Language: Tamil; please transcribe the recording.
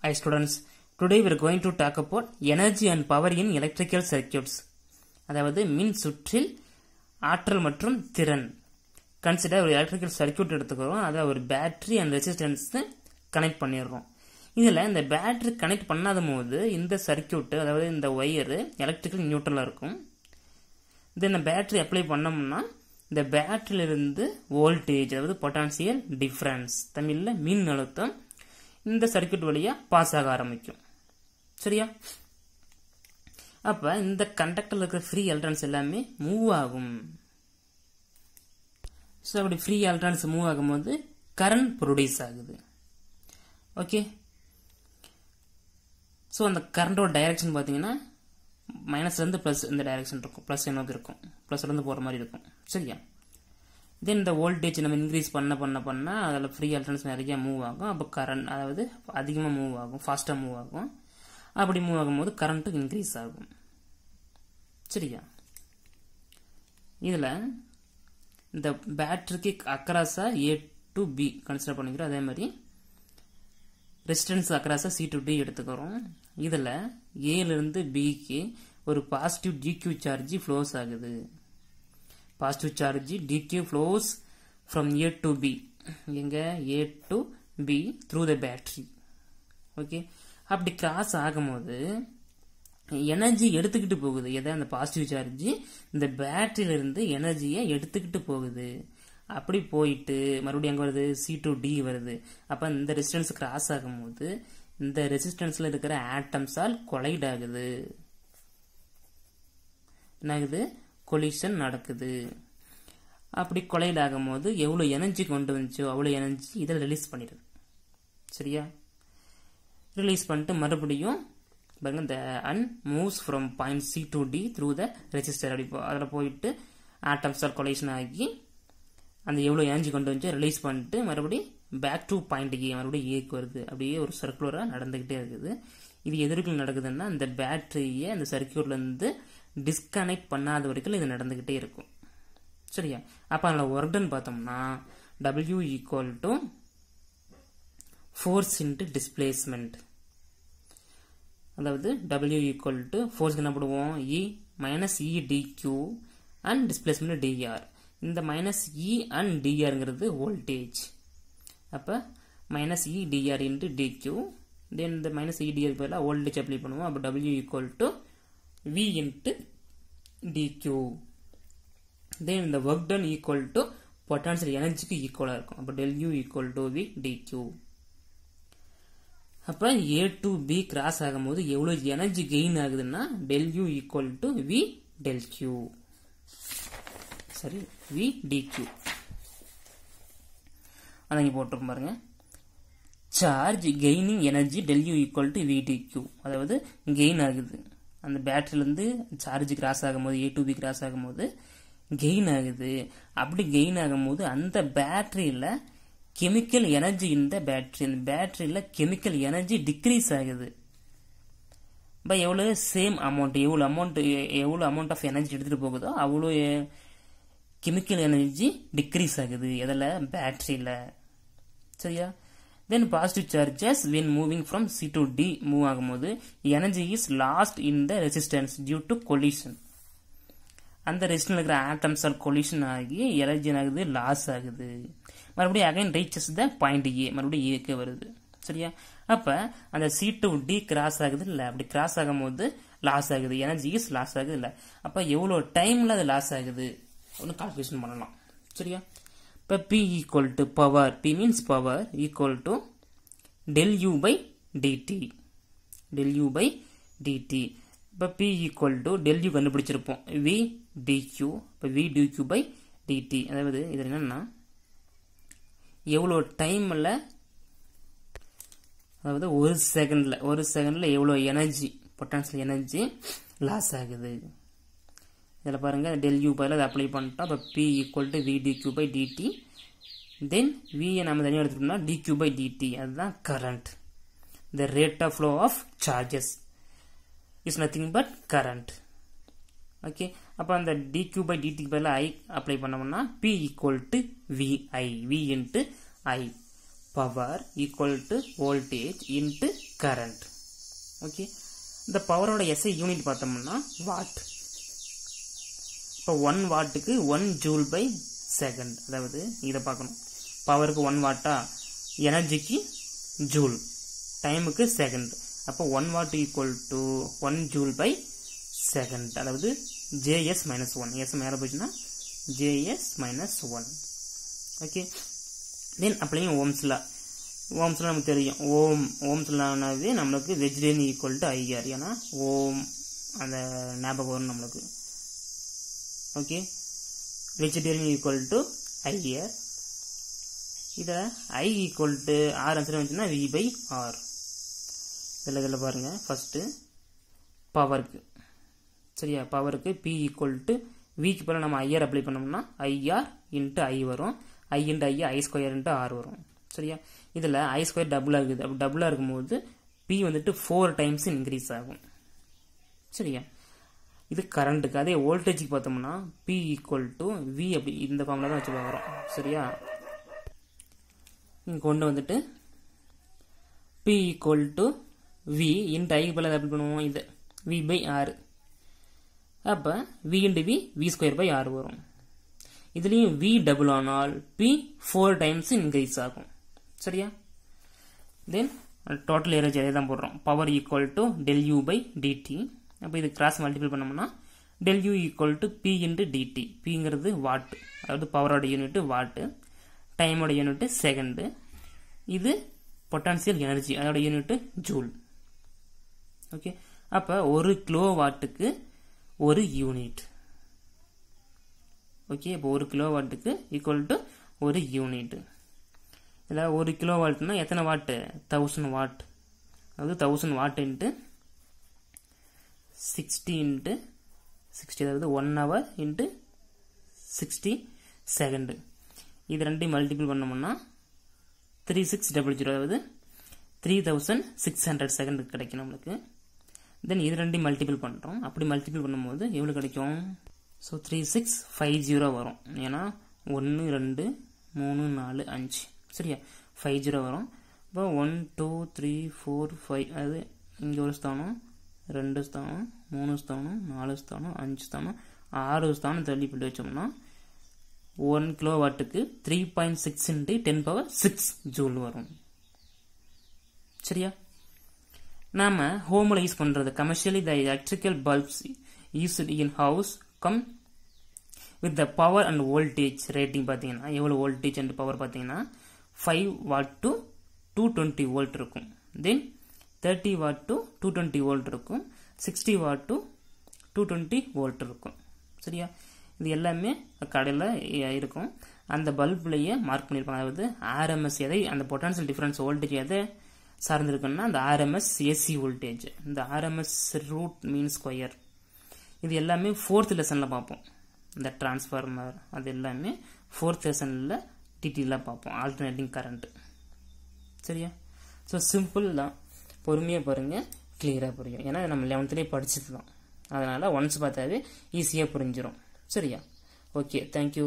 Hi students, today we are going to talk about energy and power in electrical circuits. அதாவது மின் சுற்றில் ஆற்றல் மற்றும் திறன். கன்சிடர் ஒரு எலக்ட்ரிக்கல் சர்க்யூட் எடுத்துக்கிறோம். அதை ஒரு பேட்டரி அண்ட் ரெசிஸ்டன்ஸ் கனெக்ட் பண்ணிடுறோம். இதில் இந்த பேட்டரி கனெக்ட் பண்ணாத போது இந்த சர்க்யூட் அதாவது இந்த ஒயரு எலக்ட்ரிக்கல் நியூட்ரலாக இருக்கும். இந்த பேட்டரி அப்ளை பண்ணோம்னா இந்த பேட்டரியிலிருந்து வோல்டேஜ் அதாவது பொட்டான்சியல் டிஃபரன்ஸ் தமிழில் மின் அழுத்தம் இந்த சர்க்யூட் வழியாக பாஸ் ஆக ஆரம்பிக்கும். சரியா? அப்போ இந்த கண்டக்டரில் இருக்கிற ஃப்ரீ எலக்ட்ரான்ஸ் எல்லாமே மூவ் ஆகும். ஸோ அப்படி ஃப்ரீ எலக்ட்ரான்ஸ் மூவ் ஆகும்போது கரண்ட் ப்ரொடியூஸ் ஆகுது. ஓகே, ஸோ அந்த கரண்டோட டைரக்ஷன் பார்த்தீங்கன்னா மைனஸ்லேருந்து ப்ளஸ் இந்த டைரக்ஷன் இருக்கும், ப்ளஸ் நோக்கி இருக்கும், ப்ளஸ்லேருந்து போகிற மாதிரி இருக்கும். சரியா? தென் இந்த வோல்டேஜ் நம்ம இன்க்ரீஸ் பண்ண அதில் ஃப்ரீ எலக்ட்ரான்ஸ் நிறைய மூவ் ஆகும். அப்போ கரண்ட் அதாவது அதிகமாக மூவ் ஆகும், ஃபாஸ்ட்டாக மூவ் ஆகும். அப்படி மூவ் ஆகும்போது கரண்ட்டும் இன்க்ரீஸ் ஆகும். சரியா? இதில் இந்த பேட்டரிக்கு அக்ராஸாக A to B கன்சிடர் பண்ணிக்கிறோம். அதே மாதிரி ரெசிஸ்டன்ஸ் அக்ராஸாக C to D எடுத்துக்கிறோம். இதில் ஏலேருந்து பிக்கு ஒரு பாசிட்டிவ் DQ சார்ஜ் ஃப்ளோஸ் ஆகுது. Positive charge dq flows from A to B. எங்க A to B through the battery. Okay, அப்படி கிராஸ் ஆகும்போது எனர்ஜி எடுத்துக்கிட்டு போகுது. எதை? அந்த பாசிட்டிவ் சார்ஜ் இந்த பேட்டரியில இருந்து எனர்ஜியை எடுத்துக்கிட்டு போகுது. அப்படி போயிட்டு மறுபடியும் எங்க வருது? C to D வருது. அப்ப இந்த ரெசிஸ்டன்ஸ் கிராஸ் ஆகும்போது இந்த ரெசிஸ்டன்ஸ்ல இருக்கிற ஆட்டம்ஸால் கொலைட் ஆகுது. என்ன ஆகுது? கொலிஷன் நடக்குது. அப்படி கொலைட் ஆகும்போது எவ்வளோ எனர்ஜி கொண்டு வந்துச்சோ அவ்வளோ எனர்ஜி இதில் ரிலீஸ் பண்ணிடுது. சரியா? ரிலீஸ் பண்ணிட்டு மறுபடியும் பாருங்க இந்த an moves from point C to D through the resistor. அப்படி அதில் போயிட்டு ஆட்டம்ஸால் கொலைஷன் ஆகி அந்த எவ்வளோ எனர்ஜி கொண்டு வந்துச்சோ ரிலீஸ் பண்ணிட்டு மறுபடியும் பேக் டு பாயிண்ட் A மறுபடியும் ஏக்கு வருது. அப்படியே ஒரு சர்க்குலராக நடந்துக்கிட்டே இருக்குது. இது எதற்கு நடக்குதுன்னா இந்த பேட்டரியை அந்த சர்க்யூட்லேருந்து டிஸ்கனெக்ட் பண்ணாத வரைக்கும் இது நடந்துக்கிட்டே இருக்கும். சரியா? அப்போ அதில் ஒர்க் டன் பார்த்தோம்னா W equal to force into displacement. அதாவது W ஈக்குவல் டு ஃபோர்ஸ்க்கு என்ன போடுவோம்? E minus E dq and displacement dr. இந்த மைனஸ் E அண்ட் drங்கிறது வோல்டேஜ். அப்போ minus E dr into dq. தென் இந்த மைனஸ் E dr பதிலாக வோல்டேஜ் அப்ளை பண்ணுவோம். அப்போ W equal to V into dq. Then the work done equal to potential energy க்கு ஈக்குவலா இருக்கும். அப்ப del U equal to V dq. அப்ப A to B கிராஸ் ஆகும்போது எவ்வளவு எனர்ஜி கெயின் ஆகுதுன்னா del U equal to V del Q. சரி, V dq. அதான் போட்டிருக்கும் பாருங்க. Charge gaining energy del U equal to V dq. அதாவது கெயின் ஆகுது. அந்த பேட்டரியிலேருந்து சார்ஜ் கிராஸ் ஆகும்போது A to B கிராஸ் ஆகும்போது கெயின் ஆகுது. அப்படி கெயின் ஆகும்போது அந்த பேட்டரியில் கெமிக்கல் எனர்ஜி இந்த பேட்டரியில் கெமிக்கல் எனர்ஜி டிக்ரீஸ் ஆகுது. இப்போ எவ்வளோ சேம் அமௌண்ட் எவ்வளோ அமௌண்ட் ஆஃப் எனர்ஜி எடுத்துகிட்டு போகுதோ அவ்வளோ கெமிக்கல் எனர்ஜி டிக்ரீஸ் ஆகுது. எதில்? பேட்டரியில். சரியா? Then positive charges when moving from C to D move ஆகும்போது energy is lost in the resistance due to collision. அந்த ரெசிஸ்டன்ஸ்ல இருக்கிற ஆட்டம்ஸ் ஆல் கொலிஷன் ஆகி எனர்ஜி ஆகுது, லாஸ் ஆகுது. மறுபடியும் again reaches the point A, மறுபடியும் ஏக்கு வருது. சரியா? அப்ப அந்த C to D கிராஸ் ஆகுது இல்ல, அப்படி கிராஸ் ஆகும்போது லாஸ் ஆகுது, எனர்ஜி இஸ் லாஸ் ஆகுது இல்ல. அப்ப எவ்வளோ டைம்ல அது லாஸ் ஆகுது ஒன்று கால்குலேஷன் பண்ணலாம். சரியா? இப்போ P equal to power, P means power equal to del U by dt. del U by dt. இப்போ P equal to del U கண்டுபிடிச்சிருப்போம். V dq. இப்போ V dq by dt. அதாவது இது என்னன்னா எவ்வளோ டைம்ல, அதாவது ஒரு செகண்ட்ல எவ்வளோ எனர்ஜி பொட்டான்சியல் எனர்ஜி லாஸ் ஆகுது. இதில் பாருங்க del U பதில் அதை அப்ளை பண்ணிட்டோம். அப்போ P equal to V dq by dt. Then V நம்ம தனியாக எடுத்துட்டோம்னா dq by dt. அதுதான் current. The rate of flow of charges is nothing but current. Okay, அப்போ அந்த dq by dt பதில் I அப்ளை பண்ணோம்னா P equal to VI. V into I. Power equal to voltage into current. Okay, இந்த பவரோட எஸ்ஐ யூனிட் பார்த்தோம்னா வாட். இப்போ 1 வாட்டுக்கு 1 ஜூல் பை செகண்ட், அதாவது இதை பார்க்கணும். பவருக்கு 1 வாட்டா, எனர்ஜிக்கு ஜூல், டைமுக்கு செகண்ட். அப்போ 1 watt equal to 1 joule by second, அதாவது ஜேஎஸ் மைனஸ் 1. எஸ் மேலே போச்சுன்னா JS minus 1. Okay, then applying Ohm's law. ஓம்ஸ்லாம் நமக்கு தெரியும். ஓம்ஸ்லானாவே நம்மளுக்கு வெஜிடேரியன் ஈக்குவல் டு ஐஆர். ஏன்னா ஓம் அந்த ஞாபகம் வரும் நம்மளுக்கு. Okay, vegetarian equal to IR. இதில் I equal to R answer வந்துச்சுன்னா வி பை ஆர். இதில் பாருங்க, ஃபர்ஸ்ட் பவருக்கு, சரியா, பவருக்கு பி ஈக்குவல் டு விக்கு போல நம்ம ஐஆர் அப்ளை பண்ணோம்னா ஐஆர் இன்ட்டு ஐ வரும். ஐ இன்ட்டு ஐ, ஐ ஸ்கொயர் இன்ட்டு ஆர் வரும். சரியா, இதில் ஐ ஸ்கொயர் டபுளாக இருக்குது. அப்படி டபுளாக இருக்கும்போது பி வந்துட்டு 4 டைம்ஸ் இன்க்ரீஸ் ஆகும். சரியா, இது கரண்ட்டுக்கு. அதே வோல்டேஜுக்கு பார்த்தோம்னா பி ஈக்குவல் டு வி, அப்படி இந்த ஃபார்முலா தான் வச்சு பார்க்குறோம். சரியா, இங்கே கொண்டு வந்துட்டு P equal to V into ஐக்கு போல அப்ளை பண்ணுவோம். இது வி பை ஆர். அப்போ V into V square by R வரும். இதுலேயும் வி டபுள் ஆனால் பி 4 டைம்ஸ் இன்க்ரீஸ் ஆகும். சரியா, தென் டோட்டல் எனர்ஜி அதே தான் போடுறோம். Power equal to del U by DT. அப்போ இது கிராஸ் மல்டிபிள் பண்ணோம்னா del U equal to P into DT. பிங்கிறது வாட், அதாவது பவரோட யூனிட் வாட்டு, டைமோட யூனிட் செகண்டு. இது பொட்டான்சியல் எனர்ஜி, அதோட யூனிட் ஜூல். ஓகே, அப்போ 1 கிலோ வாட்டுக்கு 1 யூனிட். ஓகே, இப்போ 1 கிலோ வாட்டுக்கு ஈக்குவல் டு 1 யூனிட். இதில் 1 கிலோ வாட்னா எத்தனை வாட்டு? 1000 வாட். அதாவது 1000 வாட் இன்ட்டு 60 இன்ட்டு 60, அதாவது 1 ஹவர் இன்ட்டு 60 செகண்டு. இது ரெண்டையும் மல்டிபிள் பண்ணோம்னா 3600, அதாவது 3600 செகண்ட் கிடைக்கும் நம்மளுக்கு. தென் இது ரெண்டையும் மல்டிபிள் பண்ணுறோம். அப்படி மல்டிபிள் பண்ணும்போது எவ்வளோ கிடைக்கும்? ஸோ 3650 வரும். ஏன்னா 1 2 3 4 5, சரியா, 50 வரும். இப்போ 1 2 3 4 5, அதாவது இங்கே ஒரு ஸ்தானம், 2 ஸ்தானம், 3 ஸ்தானம், 4 ஸ்தானம், 5 ஸ்தானம், 6 ஸ்தானம் தள்ளி போட்டு வச்சோம்னா 1 கிலோ வாட்டுக்கு 3.6 இன்ட்டு 10⁶ ஜூல் வரும். சரியா, நாம ஹோமில் யூஸ் பண்ணுறது commercially the electrical bulbs used in house come with the power and voltage rating. பார்த்தீங்கன்னா எவ்வளோ வோல்டேஜ் அண்ட் பவர் பார்த்தீங்கன்னா 5 வாட் டு 220 வோல்ட் இருக்கும். தென் 30 வாட் டு 220 வோல்ட் இருக்கும். 60 வாட் டு 220 வோல்ட் இருக்கும். சரியா, இது எல்லாமே கடையில் இருக்கும். அந்த பல்ப்லேயே மார்க் பண்ணியிருப்பாங்க. அதாவது ஆர்எம்எஸ் எதை, அந்த பொட்டான்சியல் டிஃபரன்ஸ் வோல்டேஜ் எதை சார்ந்திருக்குன்னா அந்த ஆர்எம்எஸ் ஏசி வோல்டேஜ். இந்த ஆர்எம்எஸ் ரூட் மீன் ஸ்கொயர், இது எல்லாமே 4th லெசனில் பார்ப்போம். இந்த டிரான்ஸ்ஃபார்மர் அது எல்லாமே 4th லெசனில் டீட்டெயிலாக பார்ப்போம். Alternating current. சரியா, ஸோ சிம்பிள் தான், பொறுமையாக பாருங்கள், கிளியராக புரியும். ஏன்னா நம்ம 11th படிச்சது தான். அதனால் ஒன்ஸ் பார்த்தாவே ஈஸியாக புரிஞ்சிடும். சரியா, ஓகே, தேங்க்யூ.